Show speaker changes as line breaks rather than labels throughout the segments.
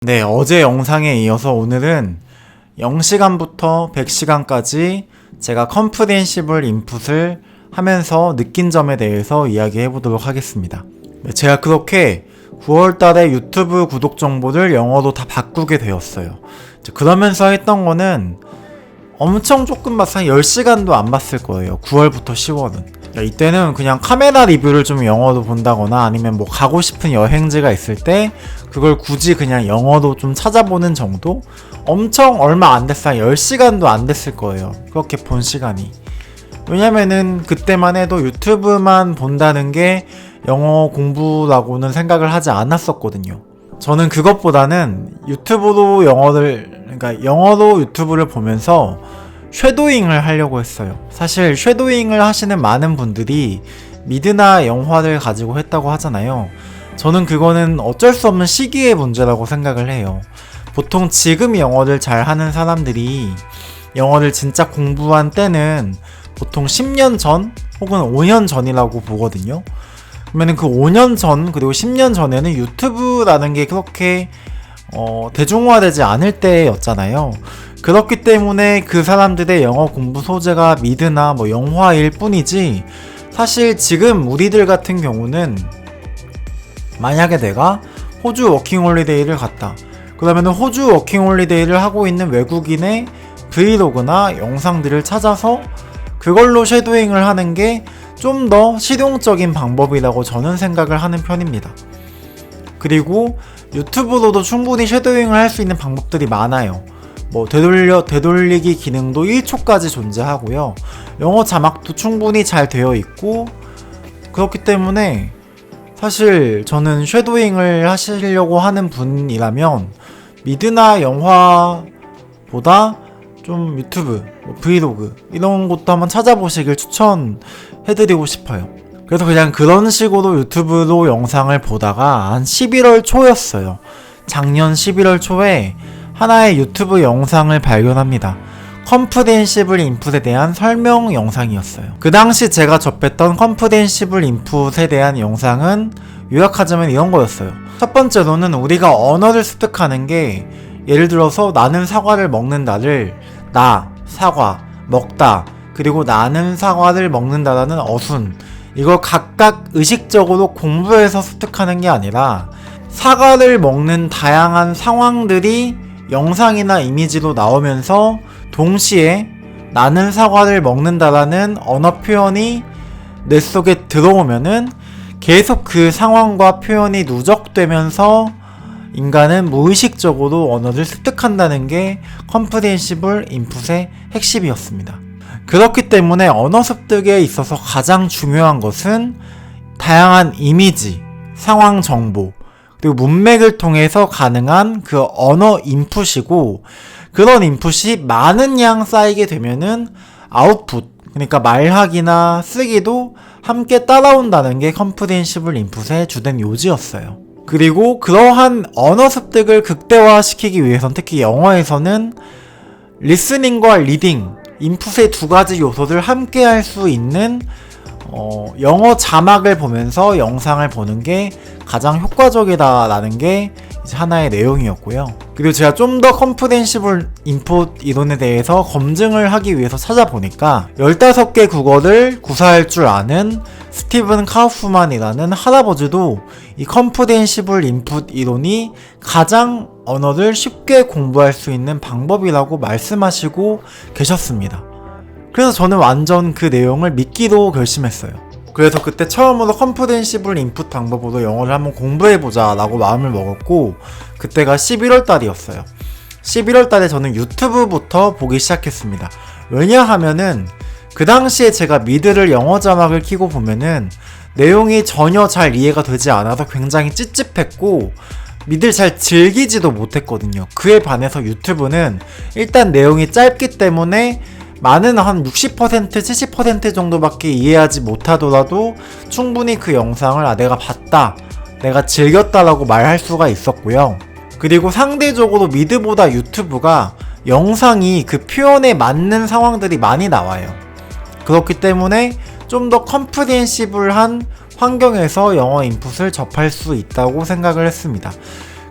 네, 어제 영상에 이어서 오늘은 0시간부터 100시간까지 제가 컴프리헨시블 인풋을 하면서 느낀 점에 대해서 이야기해 보도록 하겠습니다. 제가 그렇게 9월달에 유튜브 구독 정보를 영어로 다 바꾸게 되었어요. 그러면서 했던 거는 엄청 조금 봤어. 한 10시간도 안 봤을 거예요. 9월부터 10월은. 이때는 그냥 카메라 리뷰를 좀 영어로 본다거나 아니면 뭐 가고 싶은 여행지가 있을 때 그걸 굳이 그냥 영어로 좀 찾아보는 정도? 엄청 얼마 안 됐어. 한 10시간도 안 됐을 거예요. 그렇게 본 시간이. 왜냐면은 그때만 해도 유튜브만 본다는 게 영어 공부라고는 생각을 하지 않았었거든요. 저는 그것보다는 유튜브로 그러니까 영어로 유튜브를 보면서 쉐도잉을 하려고 했어요. 사실 쉐도잉을 하시는 많은 분들이 미드나 영화를 가지고 했다고 하잖아요. 저는 그거는 어쩔 수 없는 시기의 문제라고 생각을 해요. 보통 지금 영어를 잘 하는 사람들이 영어를 진짜 공부한 때는 보통 10년 전 혹은 5년 전이라고 보거든요. 그러면 그 5년 전 그리고 10년 전에는 유튜브라는 게 그렇게 대중화되지 않을 때였잖아요. 그렇기 때문에 그 사람들의 영어 공부 소재가 미드나 뭐 영화일 뿐이지, 사실 지금 우리들 같은 경우는 만약에 내가 호주 워킹홀리데이를 갔다. 그러면 호주 워킹홀리데이를 하고 있는 외국인의 브이로그나 영상들을 찾아서 그걸로 쉐도잉을 하는 게 좀 더 실용적인 방법이라고 저는 생각을 하는 편입니다. 그리고 유튜브로도 충분히 쉐도잉을 할 수 있는 방법들이 많아요. 뭐 되돌리기 기능도 1초까지 존재하고요. 영어 자막도 충분히 잘 되어 있고, 그렇기 때문에 사실 저는 쉐도잉을 하시려고 하는 분이라면 미드나 영화보다 좀 유튜브, 브이로그 이런 것도 한번 찾아보시길 추천해드리고 싶어요. 그래서 그냥 그런 식으로 유튜브로 영상을 보다가 한 11월 초였어요. 작년 11월 초에 하나의 유튜브 영상을 발견합니다. 컴프리헨시블 인풋에 대한 설명 영상이었어요. 그 당시 제가 접했던 컴프리헨시블 인풋에 대한 영상은 요약하자면 이런 거였어요. 첫 번째로는 우리가 언어를 습득하는 게, 예를 들어서 나는 사과를 먹는다를 나, 사과, 먹다, 그리고 나는 사과를 먹는다라는 어순, 이걸 각각 의식적으로 공부해서 습득하는 게 아니라 사과를 먹는 다양한 상황들이 영상이나 이미지로 나오면서 동시에 나는 사과를 먹는다라는 언어 표현이 내 속에 들어오면은 계속 그 상황과 표현이 누적되면서 인간은 무의식적으로 언어를 습득한다는 게 컴프리헨시블 인풋의 핵심이었습니다. 그렇기 때문에 언어 습득에 있어서 가장 중요한 것은 다양한 이미지, 상황 정보, 그리고 문맥을 통해서 가능한 그 언어 인풋이고, 그런 인풋이 많은 양 쌓이게 되면은 아웃풋, 그러니까 말하기나 쓰기도 함께 따라온다는 게 컴프리헨시블 인풋의 주된 요지였어요. 그리고 그러한 언어 습득을 극대화시키기 위해선 특히 영어에서는 리스닝과 리딩, 인풋의 두 가지 요소를 함께 할 수 있는 영어 자막을 보면서 영상을 보는 게 가장 효과적이다라는 게 이제 하나의 내용이었고요. 그리고 제가 좀 더 컴프리헨시블 인풋 이론에 대해서 검증을 하기 위해서 찾아보니까 15개 국어를 구사할 줄 아는 스티븐 카우프만이라는 할아버지도 이 컴프리헨시블 인풋 이론이 가장 언어를 쉽게 공부할 수 있는 방법이라고 말씀하시고 계셨습니다. 그래서 저는 완전 그 내용을 믿기로 결심했어요. 그래서 그때 처음으로 컴프리헨시블 인풋 방법으로 영어를 한번 공부해보자 라고 마음을 먹었고, 그때가 11월 달이었어요. 11월 달에 저는 유튜브부터 보기 시작했습니다. 왜냐하면은 그 당시에 제가 미드를 영어 자막을 켜고 보면은 내용이 전혀 잘 이해가 되지 않아서 굉장히 찝찝했고 미드를 잘 즐기지도 못했거든요. 그에 반해서 유튜브는 일단 내용이 짧기 때문에 많은 한 60%, 70% 정도밖에 이해하지 못하더라도 충분히 그 영상을 내가 봤다, 내가 즐겼다라고 말할 수가 있었고요. 그리고 상대적으로 미드보다 유튜브가 영상이 그 표현에 맞는 상황들이 많이 나와요. 그렇기 때문에 좀 더 컴프리헨시블한 환경에서 영어 인풋을 접할 수 있다고 생각을 했습니다.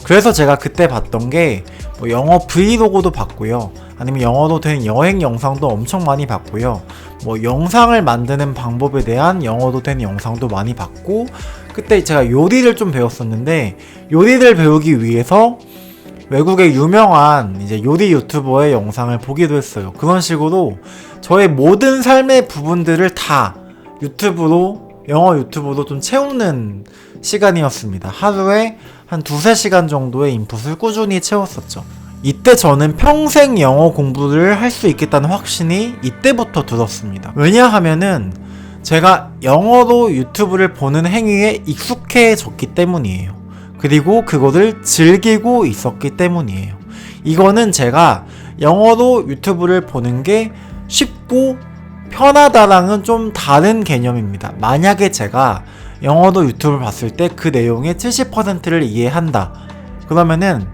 그래서 제가 그때 봤던 게 뭐 영어 브이로그도 봤고요. 아니면 영어로 된 여행 영상도 엄청 많이 봤고요. 뭐 영상을 만드는 방법에 대한 영어로 된 영상도 많이 봤고, 그때 제가 요리를 좀 배웠었는데 요리를 배우기 위해서 외국의 유명한 이제 요리 유튜버의 영상을 보기도 했어요. 그런 식으로 저의 모든 삶의 부분들을 다 영어 유튜브로 좀 채우는 시간이었습니다. 하루에 한 2-3시간 정도의 인풋을 꾸준히 채웠었죠. 이때 저는 평생 영어 공부를 할 수 있겠다는 확신이 이때부터 들었습니다. 왜냐하면은 제가 영어로 유튜브를 보는 행위에 익숙해졌기 때문이에요. 그리고 그거를 즐기고 있었기 때문이에요. 이거는 제가 영어로 유튜브를 보는 게 쉽고 편하다랑은 좀 다른 개념입니다. 만약에 제가 영어로 유튜브를 봤을 때 그 내용의 70%를 이해한다. 그러면은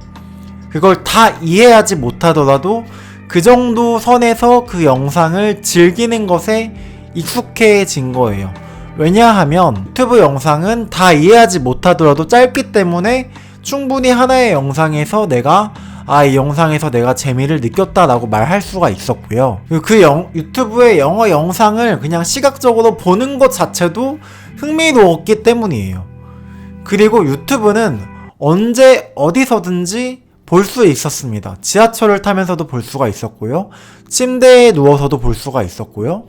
그걸 다 이해하지 못하더라도 그 정도 선에서 그 영상을 즐기는 것에 익숙해진 거예요. 왜냐하면 유튜브 영상은 다 이해하지 못하더라도 짧기 때문에 충분히 하나의 영상에서 이 영상에서 내가 재미를 느꼈다라고 말할 수가 있었고요. 유튜브의 영어 영상을 그냥 시각적으로 보는 것 자체도 흥미로웠기 때문이에요. 그리고 유튜브는 언제 어디서든지 볼 수 있었습니다. 지하철을 타면서도 볼 수가 있었고요. 침대에 누워서도 볼 수가 있었고요.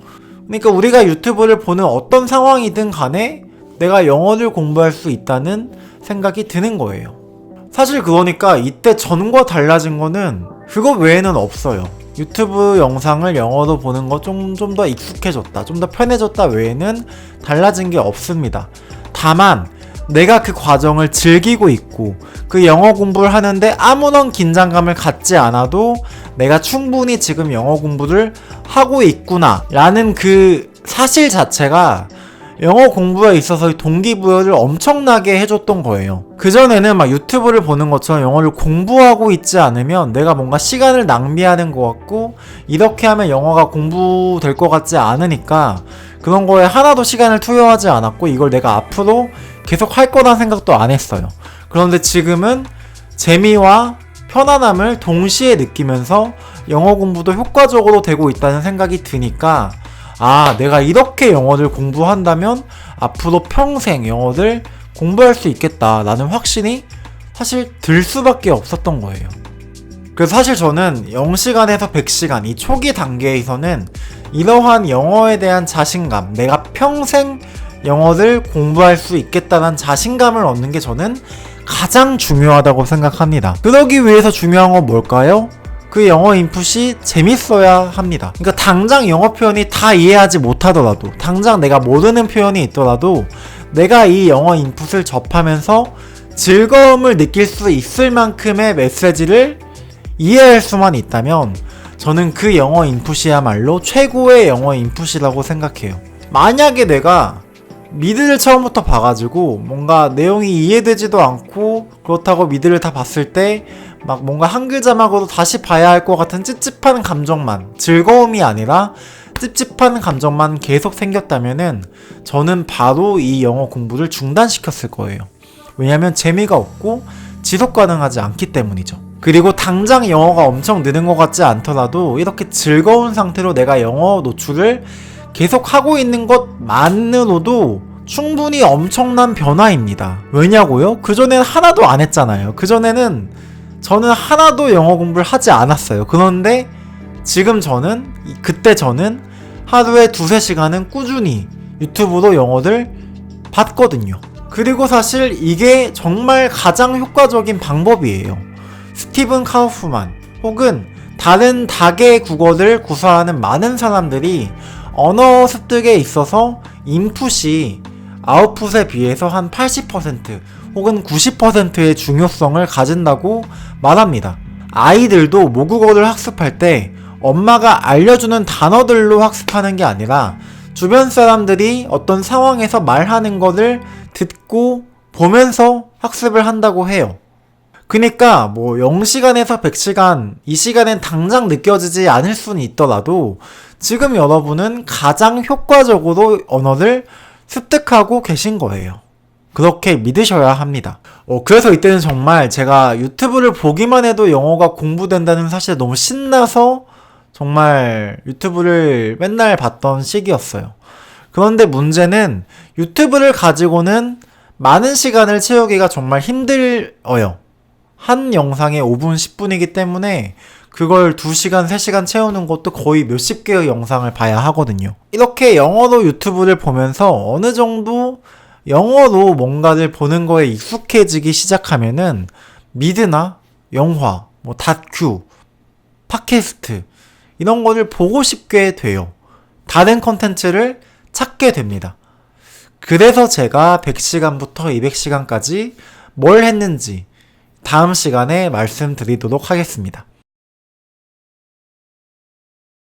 그러니까 우리가 유튜브를 보는 어떤 상황이든 간에 내가 영어를 공부할 수 있다는 생각이 드는 거예요. 사실 그러니까 이때 전과 달라진 거는 그거 외에는 없어요. 유튜브 영상을 영어로 보는 거 좀 더 익숙해졌다, 좀 더 편해졌다 외에는 달라진 게 없습니다. 다만 내가 그 과정을 즐기고 있고 그 영어 공부를 하는데 아무런 긴장감을 갖지 않아도 내가 충분히 지금 영어 공부를 하고 있구나 라는 그 사실 자체가 영어 공부에 있어서 동기부여를 엄청나게 해줬던 거예요. 그전에는 막 유튜브를 보는 것처럼 영어를 공부하고 있지 않으면 내가 뭔가 시간을 낭비하는 것 같고 이렇게 하면 영어가 공부될 것 같지 않으니까 그런 거에 하나도 시간을 투여하지 않았고 이걸 내가 앞으로 계속 할 거란 생각도 안 했어요. 그런데 지금은 재미와 편안함을 동시에 느끼면서 영어 공부도 효과적으로 되고 있다는 생각이 드니까 내가 이렇게 영어를 공부한다면 앞으로 평생 영어를 공부할 수 있겠다라는 확신이 사실 들 수밖에 없었던 거예요. 그래서 사실 저는 0시간에서 100시간 이 초기 단계에서는 이러한 영어에 대한 자신감, 내가 평생 영어를 공부할 수 있겠다는 자신감을 얻는 게 저는 가장 중요하다고 생각합니다. 그러기 위해서 중요한 건 뭘까요? 그 영어 인풋이 재밌어야 합니다. 그러니까 당장 영어 표현이 다 이해하지 못하더라도, 당장 내가 모르는 표현이 있더라도 내가 이 영어 인풋을 접하면서 즐거움을 느낄 수 있을 만큼의 메시지를 이해할 수만 있다면 저는 그 영어 인풋이야말로 최고의 영어 인풋이라고 생각해요. 만약에 내가 미드를 처음부터 봐가지고 뭔가 내용이 이해되지도 않고 그렇다고 미드를 다 봤을 때 막 뭔가 한글 자막으로 다시 봐야 할 것 같은 찝찝한 감정만, 즐거움이 아니라 찝찝한 감정만 계속 생겼다면은 저는 바로 이 영어 공부를 중단시켰을 거예요. 왜냐면 재미가 없고 지속 가능하지 않기 때문이죠. 그리고 당장 영어가 엄청 느는 것 같지 않더라도 이렇게 즐거운 상태로 내가 영어 노출을 계속 하고 있는 것만으로도 충분히 엄청난 변화입니다. 왜냐고요? 그전엔 하나도 안 했잖아요. 그전에는 저는 하나도 영어 공부를 하지 않았어요. 그런데 지금 그때 저는 하루에 2-3시간은 꾸준히 유튜브로 영어를 봤거든요. 그리고 사실 이게 정말 가장 효과적인 방법이에요. 스티븐 카우프만 혹은 다른 다개 국어를 구사하는 많은 사람들이 언어 습득에 있어서 인풋이 아웃풋에 비해서 한 80% 혹은 90%의 중요성을 가진다고 말합니다. 아이들도 모국어를 학습할 때 엄마가 알려주는 단어들로 학습하는 게 아니라 주변 사람들이 어떤 상황에서 말하는 것을 듣고 보면서 학습을 한다고 해요. 그러니까 0시간에서 100시간 이 시간엔 당장 느껴지지 않을 수는 있더라도 지금 여러분은 가장 효과적으로 언어를 습득하고 계신 거예요. 그렇게 믿으셔야 합니다. 그래서 이때는 정말 제가 유튜브를 보기만 해도 영어가 공부된다는 사실에 너무 신나서 정말 유튜브를 맨날 봤던 시기였어요. 그런데 문제는 유튜브를 가지고는 많은 시간을 채우기가 정말 힘들어요. 한 영상에 5분, 10분이기 때문에 그걸 2시간, 3시간 채우는 것도 거의 몇십 개의 영상을 봐야 하거든요. 이렇게 영어로 유튜브를 보면서 어느 정도 영어로 뭔가를 보는 거에 익숙해지기 시작하면은 미드나 영화, 다큐, 팟캐스트 이런 거를 보고 싶게 돼요. 다른 컨텐츠를 찾게 됩니다. 그래서 제가 100시간부터 200시간까지 뭘 했는지 다음 시간에 말씀드리도록 하겠습니다.